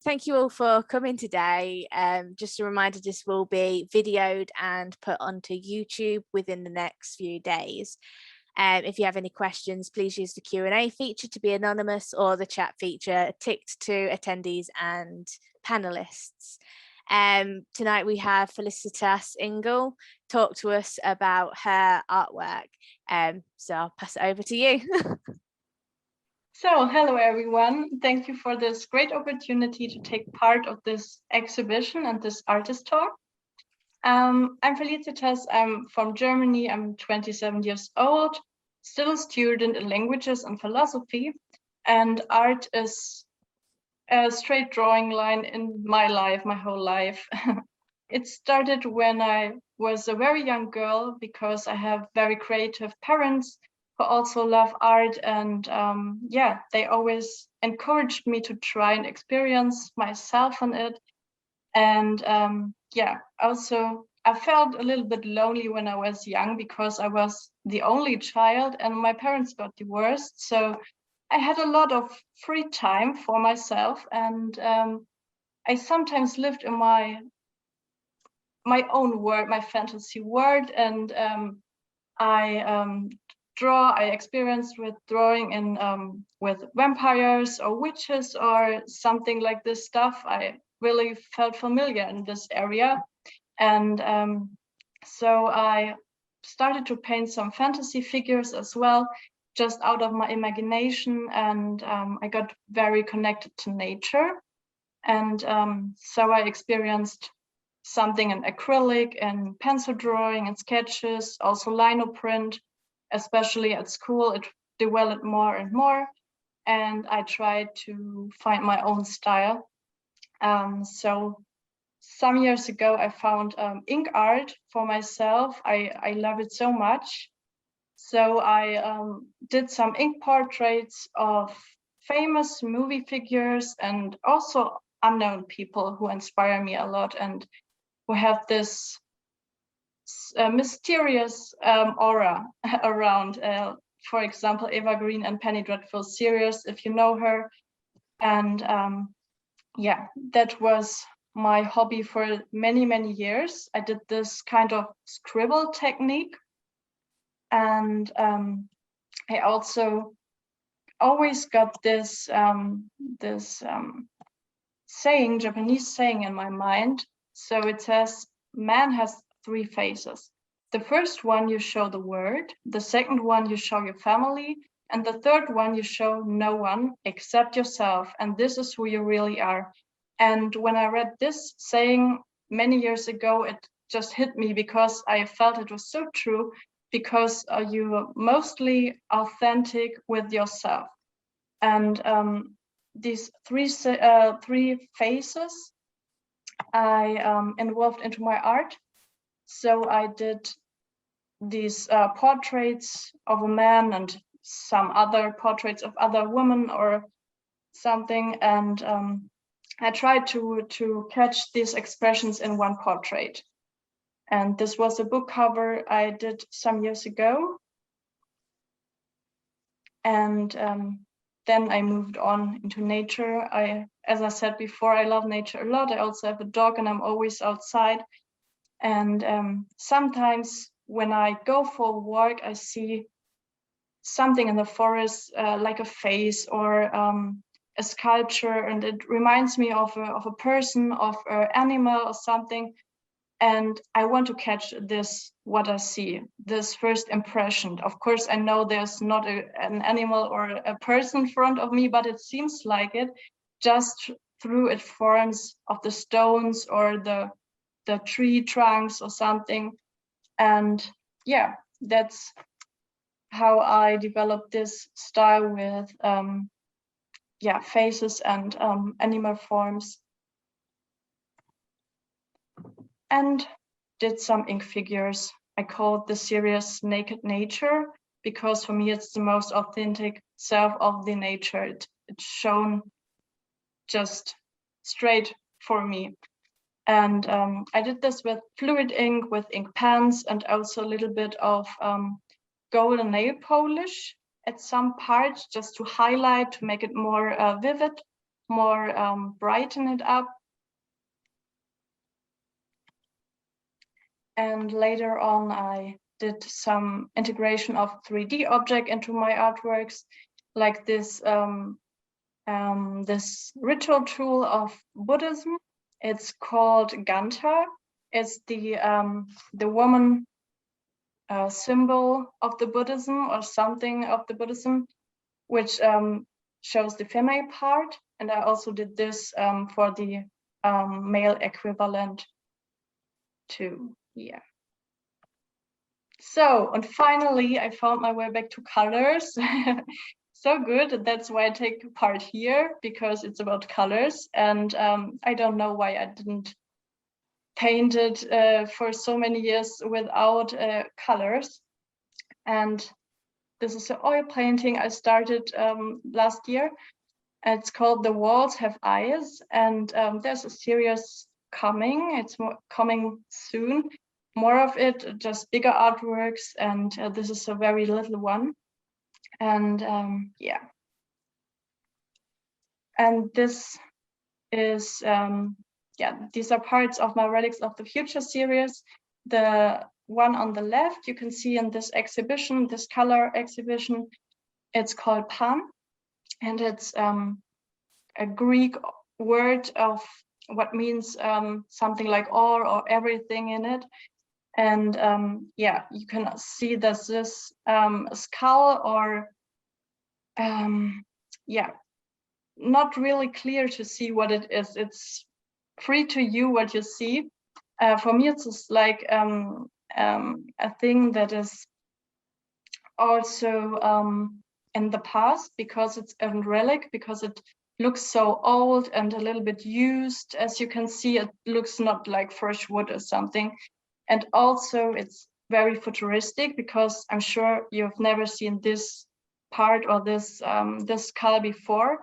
Thank you all for coming today. Just a reminder, this will be videoed and put onto YouTube within the next few days. If you have any questions, please use the Q&A feature to be anonymous, or the chat feature ticked to attendees and panelists. Tonight we have Felicitas Engel talk to us about her artwork. So I'll pass it over to you. So, hello everyone. Thank you for this great opportunity to take part of this exhibition and this artist talk. I'm Felicitas. I'm from Germany. I'm 27 years old, still a student in languages and philosophy. And art is a straight drawing line in my life, my whole life. It started when I was a very young girl because I have very creative parents who also love art, and they always encouraged me to try and experience myself on it. And also I felt a little bit lonely when I was young because I was the only child and my parents got divorced. So I had a lot of free time for myself, and I sometimes lived in my own world, my fantasy world, and I experienced with drawing in with vampires or witches or something like this stuff. I really felt familiar in this area, and so I started to paint some fantasy figures as well, just out of my imagination, and I got very connected to nature, and so I experienced something in acrylic and pencil drawing and sketches, also lino print. Especially at school, it developed more and more, and I tried to find my own style. So some years ago, I found ink art for myself. I love it so much. So I did some ink portraits of famous movie figures and also unknown people who inspire me a lot and who have this mysterious aura around, for example, Eva Green and Penny Dreadful series, if you know her. And that was my hobby for many, many years. I did this kind of scribble technique. And I also always got this saying, Japanese saying in my mind. So it says, man has 3 faces. The first one you show the world, the second one you show your family, and the third one you show no one except yourself. And this is who you really are. And when I read this saying many years ago, it just hit me because I felt it was so true, because you are mostly authentic with yourself. And these 3 faces I involved into my art. So I did these portraits of a man and some other portraits of other women or something, and I tried to catch these expressions in one portrait. And this was a book cover I did some years ago. And then I moved on into nature. As I said before, I love nature a lot. I also have a dog and I'm always outside. And sometimes when I go for a walk, I see something in the forest, like a face or a sculpture, and it reminds me of a person, of an animal or something. And I want to catch this, what I see, this first impression. Of course, I know there's not an animal or a person in front of me, but it seems like it, just through its forms of the stones or the tree trunks or something. And yeah, that's how I developed this style with faces and animal forms. And did some ink figures. I called the series Naked Nature because for me it's the most authentic self of the nature. It's shown just straight for me. And I did this with fluid ink, with ink pens, and also a little bit of golden nail polish at some parts, just to highlight, to make it more vivid. more brighten it up. And later on, I did some integration of 3D object into my artworks, like this this ritual tool of Buddhism. It's called Ganta. It's the woman symbol of the Buddhism, or something of the Buddhism, which shows the female part. And I also did this for the male equivalent too. Yeah. So, and finally, I found my way back to colors. So good. That's why I take part here, because it's about colors. And I don't know why I didn't paint it for so many years without colors. And this is an oil painting I started last year. It's called The Walls Have Eyes. And there's a series coming. It's coming soon. More of it, just bigger artworks. And this is a very little one. And yeah. And this is, yeah, these are parts of my Relics of the Future series. The one on the left, you can see in this exhibition, this color exhibition, it's called Pan. And it's a Greek word of what means something like all or everything in it. And yeah, you can see that this skull, or yeah, not really clear to see what it is. It's free to you what you see. For me, it's just like a thing that is also in the past, because it's a relic, because it looks so old and a little bit used. As you can see, it looks not like fresh wood or something. And also it's very futuristic, because I'm sure you've never seen this part or this skull before.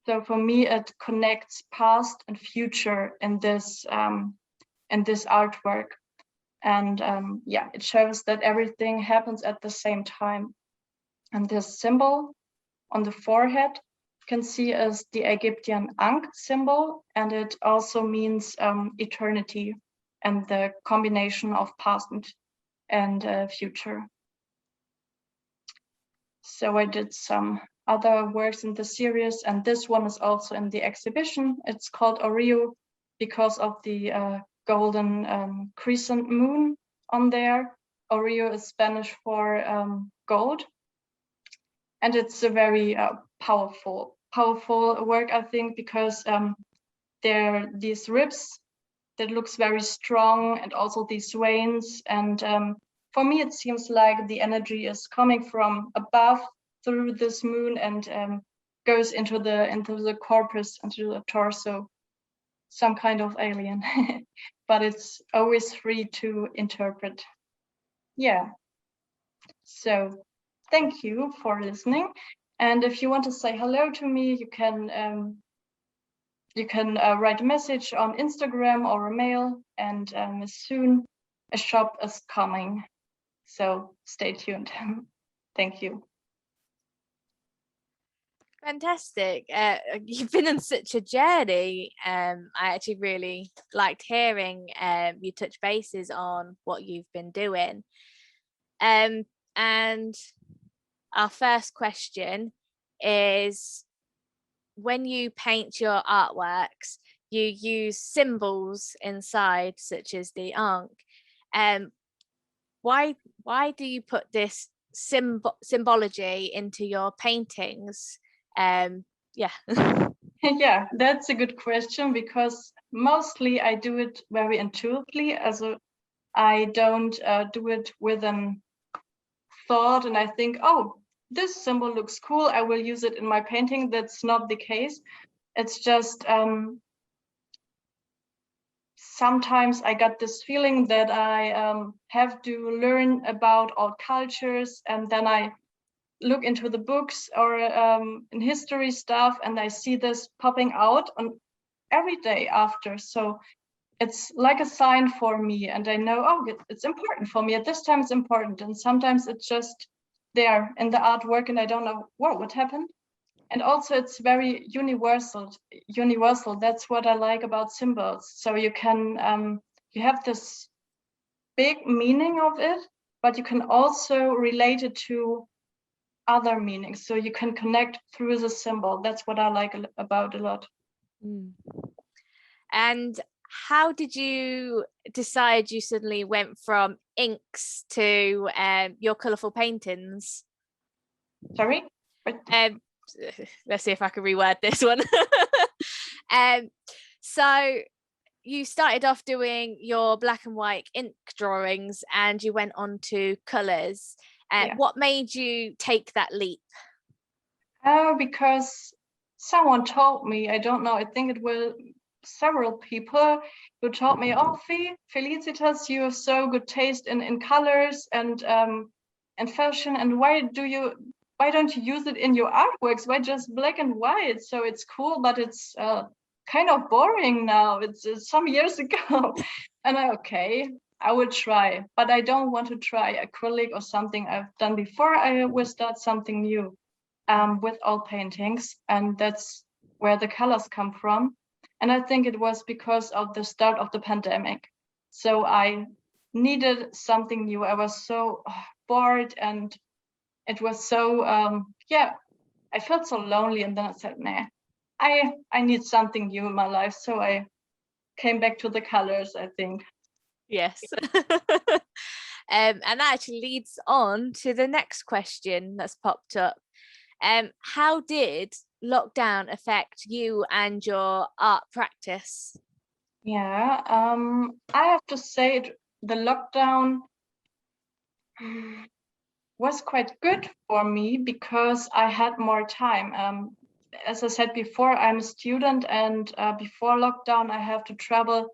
So for me, it connects past and future in this artwork. And yeah, it shows that everything happens at the same time. And this symbol on the forehead, you can see as the Egyptian Ankh symbol, and it also means eternity and the combination of past and future. So I did some other works in the series, and this one is also in the exhibition. It's called Oreo because of the golden crescent moon on there. Oreo is Spanish for gold, and it's a very powerful work, I think, because there are these ribs that looks very strong, and also these veins. And for me, it seems like the energy is coming from above through this moon and goes into the corpus, into the torso, some kind of alien. But it's always free to interpret. Yeah. So thank you for listening. And if you want to say hello to me, you can write a message on Instagram or a mail, and soon a shop is coming. So stay tuned. Thank you. Fantastic. You've been on such a journey. I actually really liked hearing you touch bases on what you've been doing. And our first question is, when you paint your artworks, you use symbols inside, such as the Ankh. Why do you put this symbology into your paintings? Yeah. Yeah, that's a good question, because mostly I do it very intuitively. I don't do it with a thought and I think, oh, this symbol looks cool, I will use it in my painting. That's not the case. It's just sometimes I got this feeling that I have to learn about all cultures, and then I look into the books or in history stuff, and I see this popping out on every day after. So it's like a sign for me, and I know, oh, it's important for me at this time. It's important, and sometimes it's just there in the artwork, and I don't know, whoa, what happened? And also it's very universal. That's what I like about symbols. So you can you have this big meaning of it, but you can also relate it to other meanings. So you can connect through the symbol. That's what I like about a lot. And how did you decide you suddenly went from inks to your colourful paintings? Sorry? Let's see if I can reword this one. So you started off doing your black and white ink drawings and you went on to colours. What made you take that leap? Because someone told me, I don't know, I think it was several people who told me, oh, Felicitas, you have so good taste in colors and fashion, and why don't you use it in your artworks? Why just black and white? So it's cool, but it's kind of boring now. It's some years ago. And I will try, but I don't want to try acrylic or something I've done before. I will start something new with all paintings, and that's where the colors come from. And I think it was because of the start of the pandemic. So I needed something new. I was so bored, and it was so I felt so lonely, and then I said, nah, I need something new in my life. So I came back to the colors, I think. Yes. And that actually leads on to the next question that's popped up. How did lockdown affect you and your art practice? Yeah, I have to say the lockdown was quite good for me because I had more time. As I said before, I'm a student, and before lockdown, I have to travel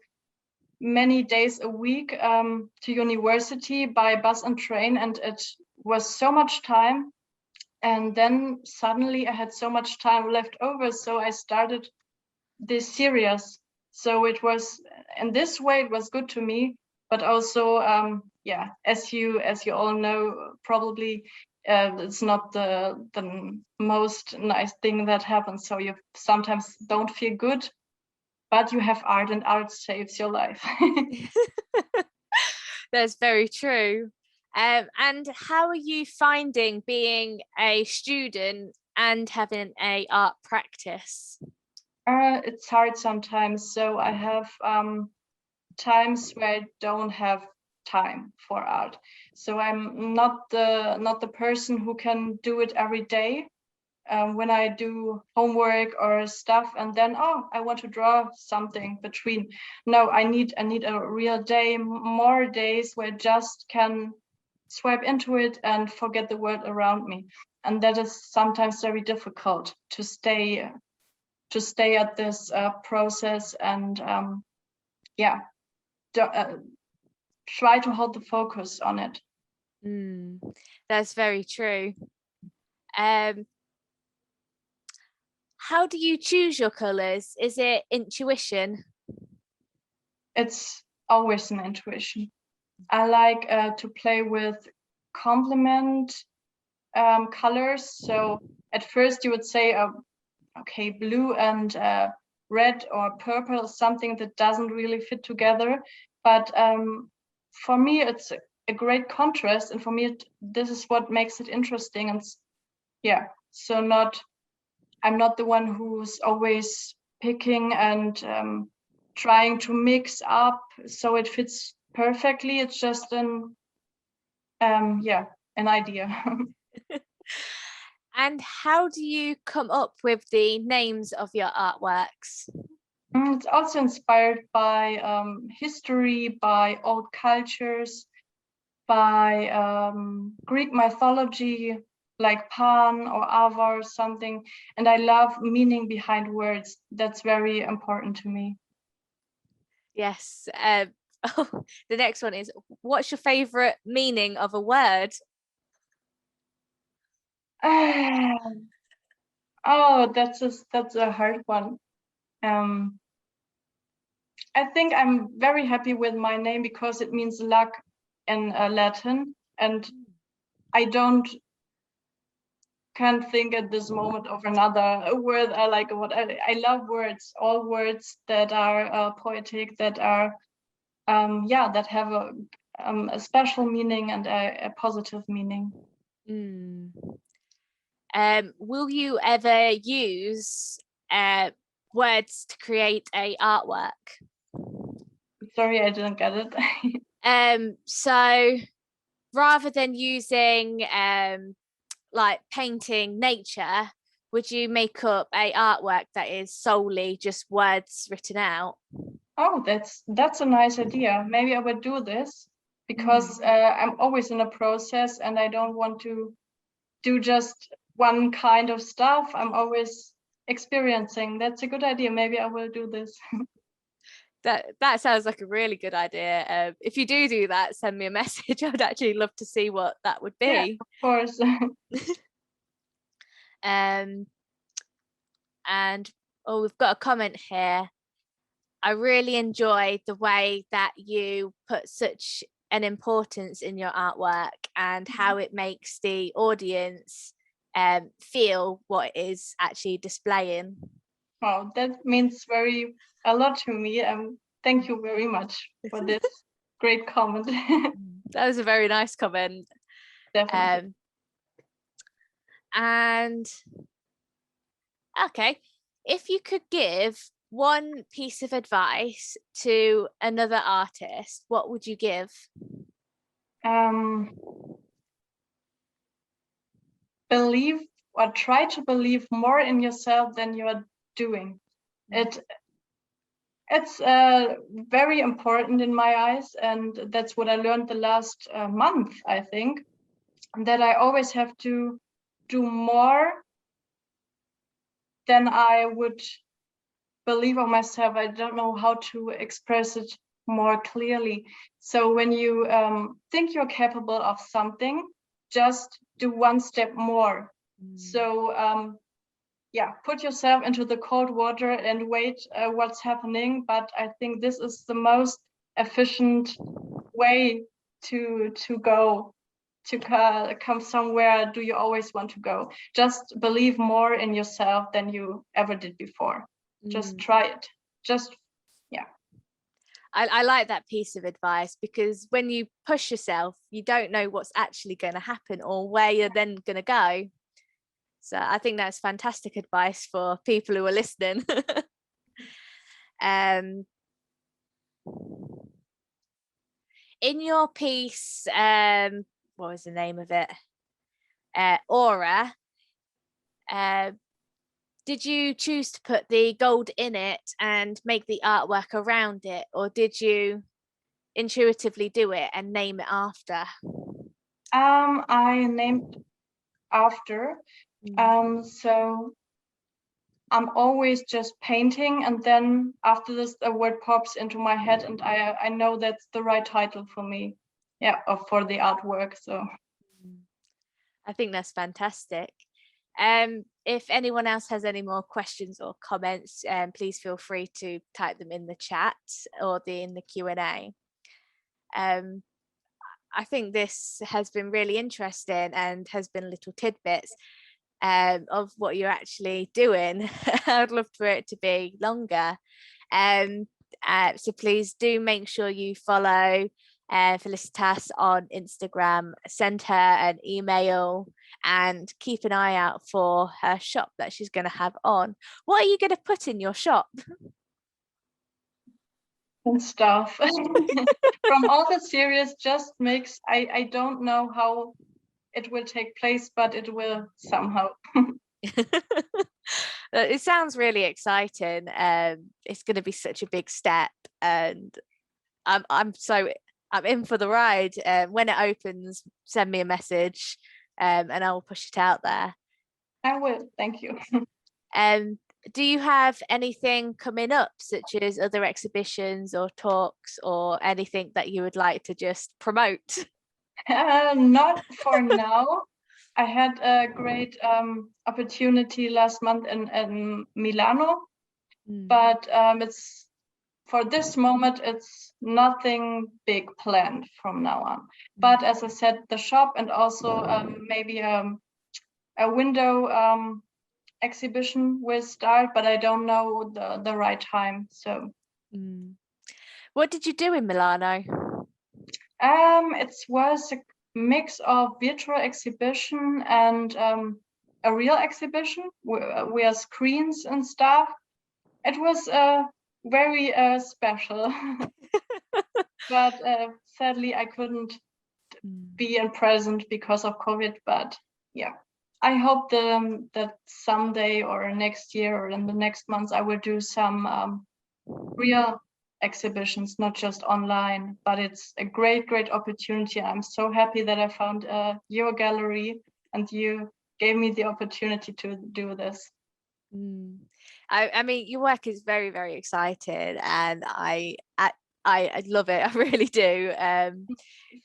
many days a week to university by bus and train, and it was so much time. And then suddenly I had so much time left over, so I started this series. So it was, in this way, it was good to me, but also, as you all know, probably it's not the most nice thing that happens. So you sometimes don't feel good, but you have art, and art saves your life. That's very true. And how are you finding being a student and having a art practice? It's hard sometimes. So I have times where I don't have time for art. So I'm not the person who can do it every day. When I do homework or stuff, and then I want to draw something between. No, I need a real day, more days where I just can swipe into it and forget the world around me. And that is sometimes very difficult to stay at this process, and try to hold the focus on it. That's very true. How do you choose your colors? Is it intuition? It's always an intuition. I like to play with complement colors. So at first you would say, okay, blue and red or purple is something that doesn't really fit together. But for me, it's a great contrast. And for me, this is what makes it interesting. And so I'm not the one who's always picking and trying to mix up so it fits perfectly. It's just an idea. And how do you come up with the names of your artworks? It's also inspired by history, by old cultures, by Greek mythology, like Pan or Ava or something. And I love meaning behind words. That's very important to me. Yes. The next one is, what's your favorite meaning of a word? That's a hard one. I think I'm very happy with my name because it means luck in Latin, and I don't can't think at this moment of another word I like. I love words, all words that are poetic, that are that have a special meaning and a positive meaning. Will you ever use words to create a artwork? Sorry, I didn't get it. So rather than using like painting nature, would you make up a artwork that is solely just words written out? Oh, that's a nice idea. Maybe I would do this because I'm always in a process and I don't want to do just one kind of stuff. I'm always experiencing. That's a good idea. Maybe I will do this. That sounds like a really good idea. If you do that, send me a message. I'd actually love to see what that would be. Yeah, of course. And we've got a comment here. I really enjoy the way that you put such an importance in your artwork and how it makes the audience feel what it is actually displaying. Oh, that means a lot to me. Thank you very much for this great comment. That was a very nice comment. Definitely. And okay, if you could give one piece of advice to another artist, what would you give? Believe or try to believe more in yourself than you're doing. It's very important in my eyes, and that's what I learned the last month, I think, that I always have to do more than I would believe of myself. I don't know how to express it more clearly. So when you think you're capable of something, just do one step more. So put yourself into the cold water and wait what's happening. But I think this is the most efficient way to go, to come somewhere do you always want to go. Just believe more in yourself than you ever did before. Just try it. I like that piece of advice, because when you push yourself, you don't know what's actually going to happen or where you're then going to go. So I think that's fantastic advice for people who are listening. In your piece, what was the name of it? Aura. Did you choose to put the gold in it and make the artwork around it, or did you intuitively do it and name it after? I named after. So I'm always just painting, and then after this, a word pops into my head, and I know that's the right title for me. Yeah, or for the artwork. So I think that's fantastic. If anyone else has any more questions or comments, please feel free to type them in the chat or in the Q&A. I think this has been really interesting and has been little tidbits of what you're actually doing. I'd love for it to be longer. So please do make sure you follow Felicitas on Instagram, send her an email, and keep an eye out for her shop that she's going to have on. What are you going to put in your shop? And stuff from all the series, just mix. I don't know how it will take place, but it will somehow. It sounds really exciting. It's going to be such a big step, and I'm in for the ride. When it opens, send me a message, and I'll push it out there. I will. Thank you. Do you have anything coming up, such as other exhibitions or talks or anything that you would like to just promote? Not for now. I had a great opportunity last month in Milano, but it's for this moment, it's nothing big planned from now on. But as I said, the shop, and also maybe window exhibition will start, but I don't know the right time. So what did you do in Milano? It was a mix of virtual exhibition and a real exhibition with screens and stuff. It was very special, but sadly I couldn't be in present because of COVID. But yeah, I hope that someday or next year or in the next months I will do some real exhibitions, not just online. But it's a great opportunity. I'm so happy that I found your gallery and you gave me the opportunity to do this. I mean, your work is very exciting, and I love it. I really do.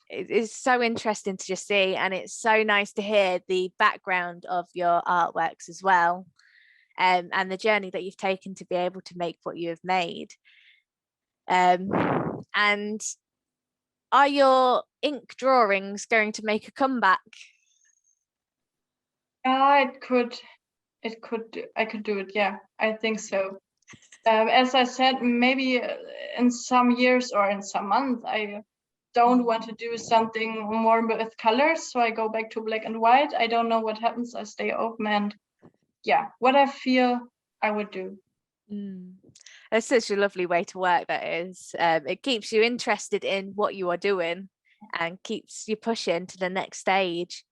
It's so interesting to just see, and it's so nice to hear the background of your artworks as well, and the journey that you've taken to be able to make what you have made. And are your ink drawings going to make a comeback? I could do it. Yeah, I think so. As I said, maybe in some years or in some months, I don't want to do something more with colors, so I go back to black and white. I don't know what happens. I stay open, and yeah, what I feel I would do. That's such a lovely way to work, that is. It keeps you interested in what you are doing and keeps you pushing to the next stage.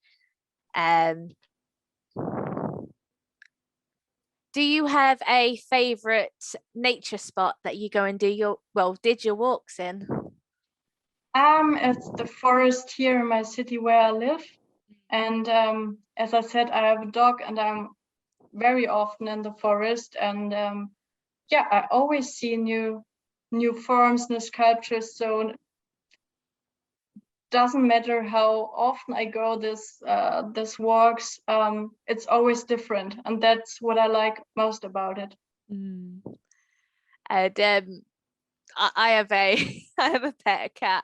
Do you have a favorite nature spot that you go and did your walks in? It's the forest here in my city where I live, and as I said, I have a dog, and I'm very often in the forest, and yeah, I always see new forms, new sculptures. So doesn't matter how often I go this walks, it's always different, and that's what I like most about it. And I have a I have a pet cat.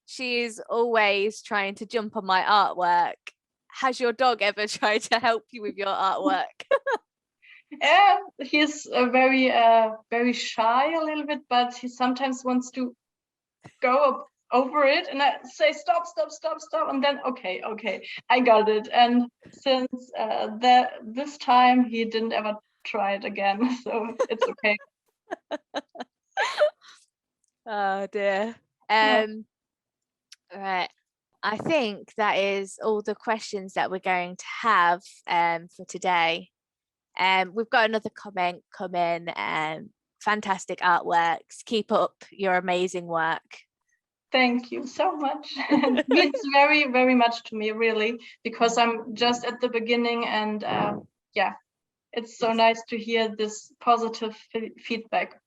She's always trying to jump on my artwork. Has your dog ever tried to help you with your artwork? Yeah, he's very shy a little bit, but he sometimes wants to go over it, and I say stop, and then okay, I got it. And since this time he didn't ever try it again, so it's okay. Oh dear. Right. I think that is all the questions that we're going to have for today. We've got another comment come in. Fantastic artworks. Keep up your amazing work. Thank you so much. It means very much to me, really, because I'm just at the beginning, and yeah, it's so nice to hear this positive feedback.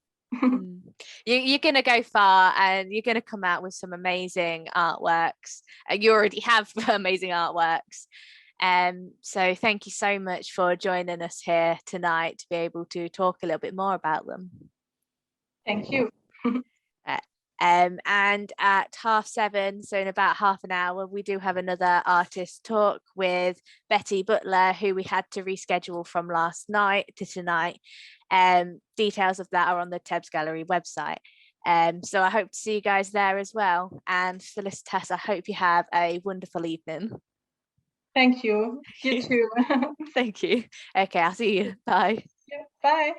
You're going to go far, and you're going to come out with some amazing artworks. You already have amazing artworks. So thank you so much for joining us here tonight to be able to talk a little bit more about them. Thank you. And at 7:30, so in about half an hour, we do have another artist talk with Betty Butler, who we had to reschedule from last night to tonight. Details of that are on the Tebbs Gallery website. So I hope to see you guys there as well. And Felicitas, I hope you have a wonderful evening. Thank you. You too. Thank you. Okay, I'll see you. Bye. Yeah, bye.